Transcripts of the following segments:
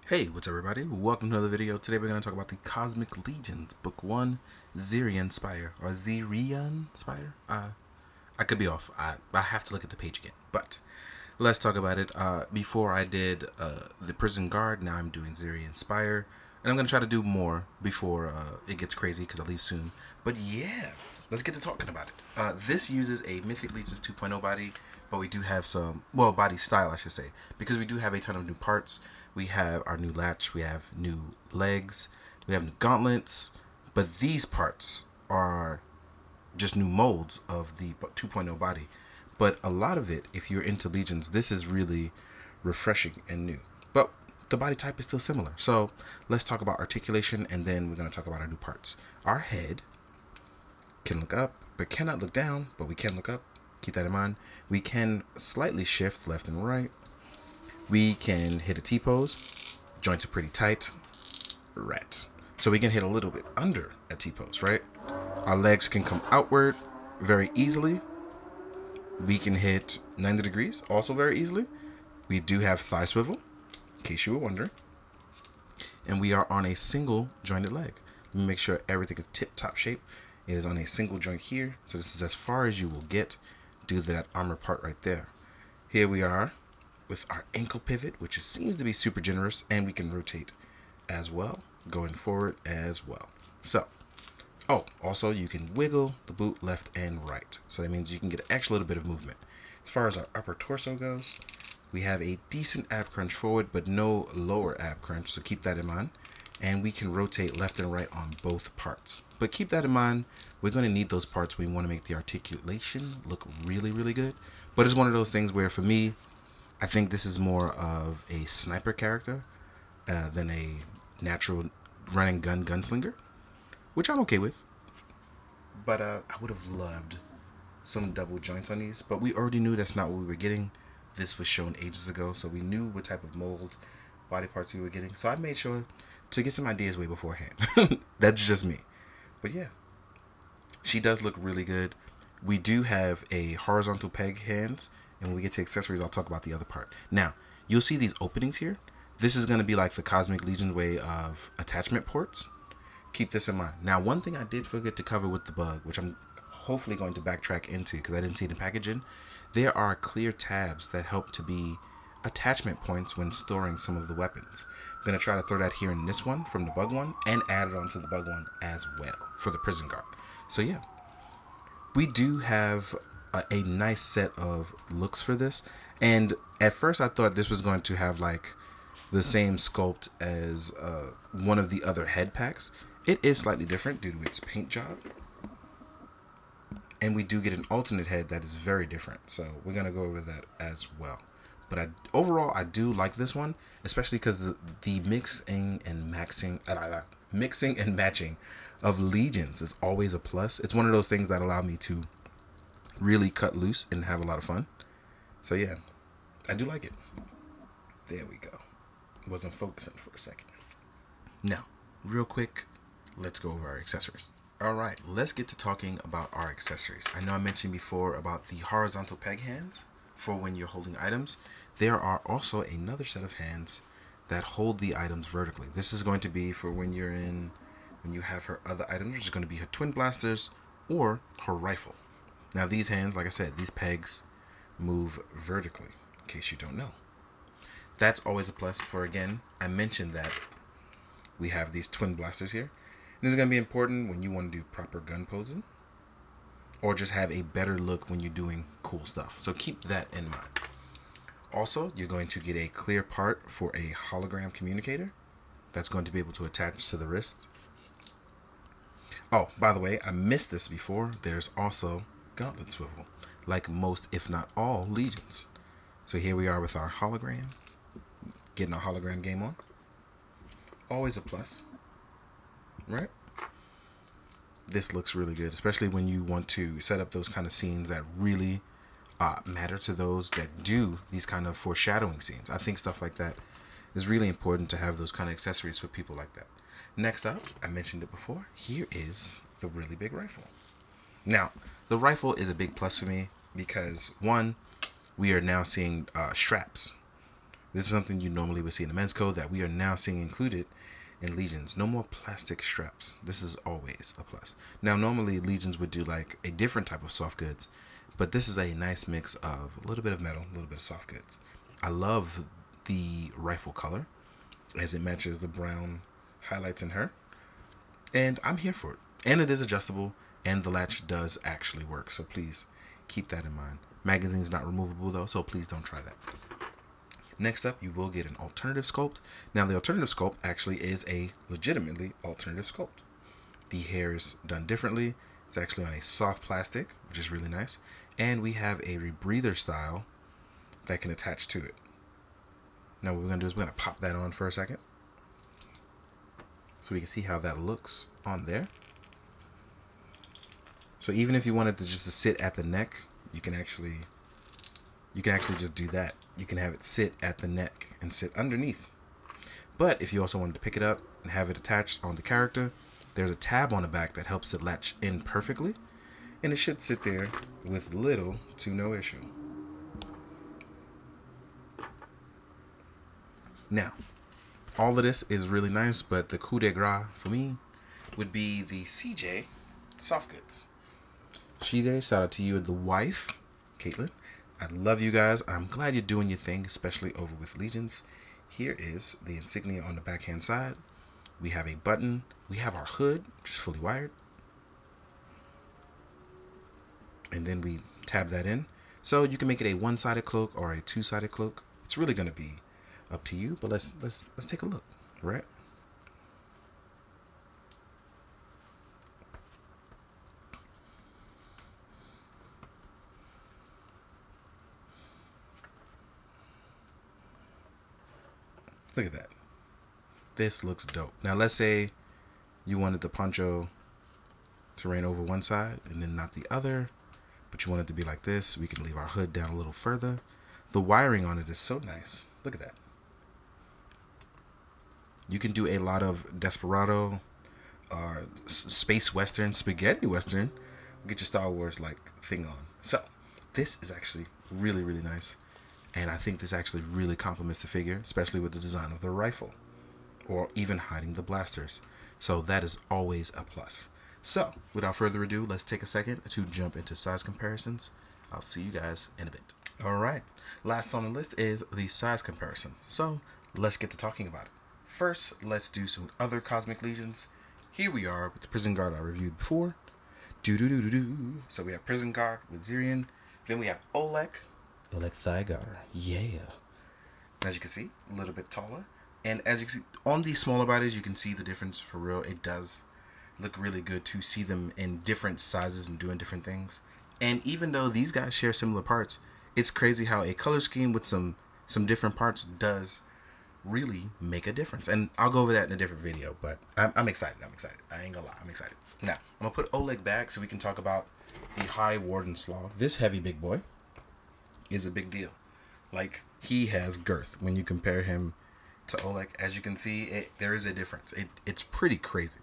Hey, what's up everybody? Welcome to another video. Today we're going to talk about the Cosmic Legions, Book 1, Zeerian Spyre, or Zeerian Spyre? I could be off. I have to look at the page again. But let's talk about it. Before I did the Prison Guard, now I'm doing Zeerian Spyre. And I'm going to try to do more before it gets crazy because I leave soon. But yeah, let's get to talking about it. This uses a Mythic Legions 2.0 body, but we do have some, well, body style I should say, because we do have a ton of new parts. We have our new latch, we have new legs, we have new gauntlets, but these parts are just new molds of the 2.0 body. But a lot of it, if you're into Legions, this is really refreshing and new. But the body type is still similar. So let's talk about articulation, and then we're going to talk about our new parts. Our head can look up, but cannot look down, but we can look up. Keep that in mind. We can slightly shift left and right. We can hit a T-pose. Joints are pretty tight. Right. So we can hit a little bit under a T-pose, right? Our legs can come outward very easily. We can hit 90 degrees also very easily. We do have thigh swivel, in case you were wondering. And we are on a single jointed leg. Let me make sure everything is tip-top shape. It is on a single joint here. So this is as far as you will get due to that armor part right there. Here we are with our ankle pivot, which seems to be super generous, and we can rotate as well, going forward as well. So, also you can wiggle the boot left and right. So that means you can get an extra little bit of movement. As far as our upper torso goes, we have a decent ab crunch forward, but no lower ab crunch, so keep that in mind. And we can rotate left and right on both parts. But keep that in mind, we're going to need those parts. We want to make the articulation look really, really good. But it's one of those things where, for me, I think this is more of a sniper character than a natural running gunslinger, which I'm okay with. But I would have loved some double joints on these, but we already knew that's not what we were getting. This was shown ages ago, so we knew what type of mold body parts we were getting. So I made sure to get some ideas way beforehand. That's just me. But yeah, she does look really good. We do have a horizontal peg hands, and when we get to accessories, I'll talk about the other part. Now, you'll see these openings here. This is going to be like the Cosmic Legion way of attachment ports. Keep this in mind. Now, one thing I did forget to cover with the bug, which I'm hopefully going to backtrack into because I didn't see it in packaging, there are clear tabs that help to be attachment points when storing some of the weapons. I'm going to try to throw that here in this one from the bug one and add it onto the bug one as well for the prison guard. So yeah, we do have a nice set of looks for this. And at first I thought this was going to have like the same sculpt as one of the other head packs. It is slightly different due to its paint job. And we do get an alternate head that is very different. So we're going to go over that as well. But overall, I do like this one, especially because the mixing and matching of legions is always a plus. It's one of those things that allow me to really cut loose and have a lot of fun. So yeah, I do like it. There we go. Wasn't focusing for a second. Now, real quick, let's go over our accessories. Alright, let's get to talking about our accessories. I know I mentioned before about the horizontal peg hands for when you're holding items. There are also another set of hands that hold the items vertically. This is going to be for when you have her other items, which is going to be her twin blasters or her rifle. Now these hands, like I said, these pegs move vertically, in case you don't know. That's always a plus for, again, I mentioned that we have these twin blasters here. This is going to be important when you want to do proper gun posing or just have a better look when you're doing cool stuff. So keep that in mind. Also, you're going to get a clear part for a hologram communicator that's going to be able to attach to the wrist. Oh, by the way, I missed this before. There's also gauntlet swivel, like most, if not all, legions. So here we are with our hologram, getting our hologram game on. Always a plus, right? This looks really good, especially when you want to set up those kind of scenes that really matter to those that do these kind of foreshadowing scenes. I think stuff like that is really important to have those kind of accessories for people like that. Next up, I mentioned it before, here is the really big rifle. Now, the rifle is a big plus for me because, one, we are now seeing straps This is something you normally would see in the men's code that we are now seeing included in Legions. No more plastic straps. This is always a plus. Now, normally Legions would do like a different type of soft goods, but this is a nice mix of a little bit of metal, a little bit of soft goods. I love the rifle color as it matches the brown highlights in her, and I'm here for it. And it is adjustable, and the latch does actually work, so please keep that in mind. Magazine's not removable though, so please don't try that. Next up, you will get an alternative sculpt. Now, the alternative sculpt actually is a legitimately alternative sculpt. The hair is done differently. It's actually on a soft plastic, which is really nice. And we have a rebreather style that can attach to it. Now, what we're going to do is we're going to pop that on for a second, so we can see how that looks on there. So even if you wanted to just sit at the neck, you can actually just do that. You can have it sit at the neck and sit underneath. But if you also wanted to pick it up and have it attached on the character, there's a tab on the back that helps it latch in perfectly, and it should sit there with little to no issue. Now, all of this is really nice, but the coup de grace for me would be the CJ soft goods. CJ, shout out to you and the wife, Caitlin. I love you guys. I'm glad you're doing your thing, especially over with Legions. Here is the insignia on the backhand side. We have a button. We have our hood, which is fully wired. And then we tab that in. So you can make it a one-sided cloak or a two-sided cloak. It's really going to be up to you, but let's take a look, right? Look at that. This looks dope. Now, let's say you wanted the poncho to rain over one side and then not the other, but you want it to be like this. We can leave our hood down a little further. The wiring on it is so nice. Look at that. You can do a lot of Desperado or space western, spaghetti western. Get your Star Wars like thing on. So this is actually really, really nice. And I think this actually really complements the figure, especially with the design of the rifle, or even hiding the blasters. So that is always a plus. So without further ado, let's take a second to jump into size comparisons. I'll see you guys in a bit. All right, last on the list is the size comparison. So let's get to talking about it. First, let's do some other Cosmic Legions. Here we are with the Prison Guard I reviewed before. So we have Prison Guard with Zeerian. Then we have Oleg Thygar. Yeah. As you can see, a little bit taller. And as you can see, on these smaller bodies, you can see the difference for real. It does look really good to see them in different sizes and doing different things. And even though these guys share similar parts, it's crazy how a color scheme with some different parts does really make a difference. And I'll go over that in a different video, but I'm excited. I ain't gonna lie, I'm excited. Now, I'm gonna put Oleg back so we can talk about the High Warden Slaw. This heavy big boy is a big deal. Like, he has girth when you compare him to Oleg. As you can see, there is a difference. It's pretty crazy,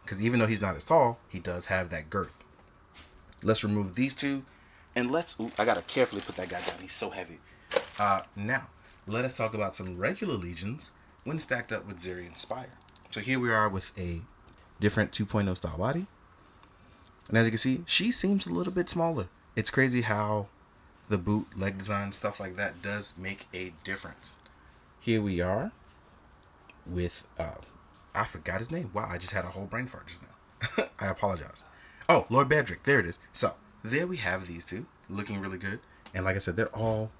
because even though he's not as tall, he does have that girth. Let's remove these two, and I gotta carefully put that guy down. He's so heavy. Now, let us talk about some regular Legions when stacked up with Zeerian Spyre. So here we are with a different 2.0 style body. And as you can see, she seems a little bit smaller. It's crazy how the boot, leg design, stuff like that does make a difference. Here we are with, I forgot his name. Wow, I just had a whole brain fart just now. I apologize. Oh, Lord Bedrick. There it is. So there we have these two looking really good. And like I said, they're all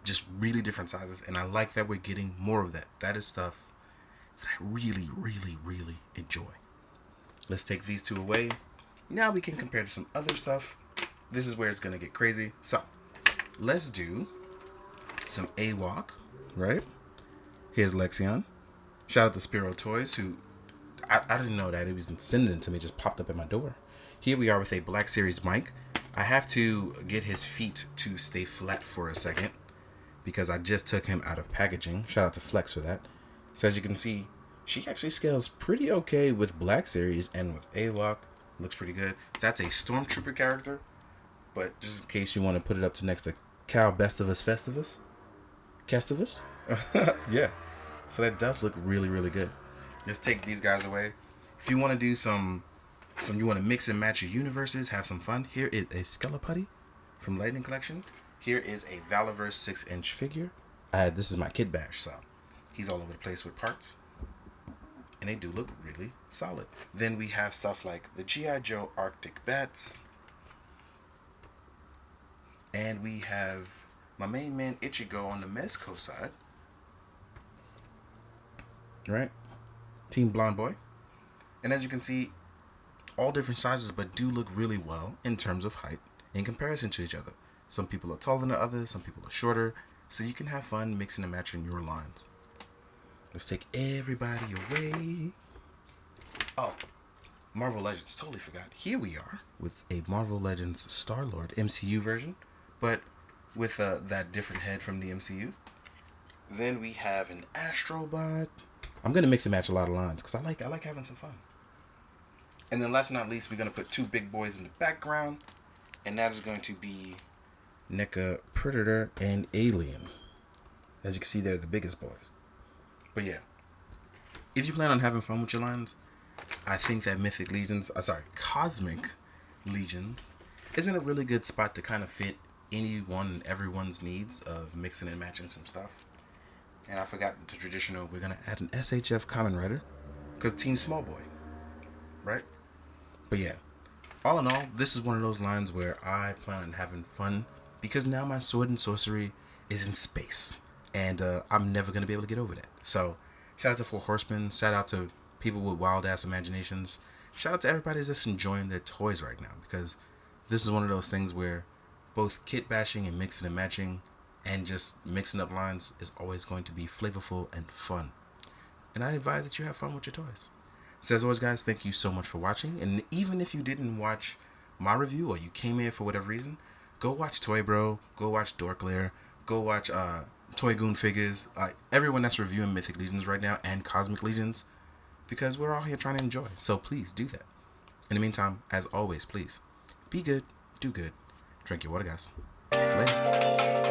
just really different sizes. And I like that we're getting more of that. That is stuff that I really, really, really enjoy. Let's take these two away. Now we can compare to some other stuff. This is where it's going to get crazy. So let's do some AWOC, right? Here's Lexion. Shout out to Spyro Toys, who I didn't know that. It was sending it to me, just popped up at my door. Here we are with a Black Series Mike. I have to get his feet to stay flat for a second because I just took him out of packaging. Shout out to Flex for that. So as you can see, she actually scales pretty okay with Black Series and with AWOC. Looks pretty good. That's a Stormtrooper character, but just in case you want to put it up to next to Cal Bestivus Festivus, Castivus. Yeah. So that does look really, really good. Let's take these guys away. If you want to do you want to mix and match your universes, have some fun. Here is a Skelleputty from Lightning Collection. Here is a Valaverse 6-inch figure. This is my Kid Bash, so he's all over the place with parts. And they do look really solid. Then we have stuff like the G.I. Joe Arctic Bats. And we have my main man Ichigo on the Mezco side. Right? Team Blonde Boy. And as you can see, all different sizes, but do look really well in terms of height in comparison to each other. Some people are taller than others, some people are shorter, so you can have fun mixing and matching your lines. Let's take everybody away. Oh, Marvel Legends, totally forgot. Here we are with a Marvel Legends Star-Lord MCU version, but with that different head from the MCU. Then we have an Astrobot. I'm gonna mix and match a lot of lines because I like having some fun. And then last but not least, we're gonna put two big boys in the background, and that is going to be NECA, Predator, and Alien. As you can see, they're the biggest boys. But yeah, if you plan on having fun with your lines, I think that Cosmic Legions isn't a really good spot to kind of fit anyone and everyone's needs of mixing and matching some stuff. And I forgot the traditional, we're going to add an SHF Common Rider because Team Small Boy, right? But yeah, all in all, this is one of those lines where I plan on having fun because now my sword and sorcery is in space. And I'm never going to be able to get over that. So, shout out to Four Horsemen. Shout out to people with wild-ass imaginations. Shout out to everybody that's just enjoying their toys right now. Because this is one of those things where both kit bashing and mixing and matching and just mixing up lines is always going to be flavorful and fun. And I advise that you have fun with your toys. So as always, guys, thank you so much for watching. And even if you didn't watch my review or you came here for whatever reason, go watch Toy Bro. Go watch Dorklair. Go watch Toy Goon Figures, everyone that's reviewing Mythic Legions right now and Cosmic Legions, because we're all here trying to enjoy. So please do that. In the meantime, as always, please be good, do good, drink your water, guys. Later.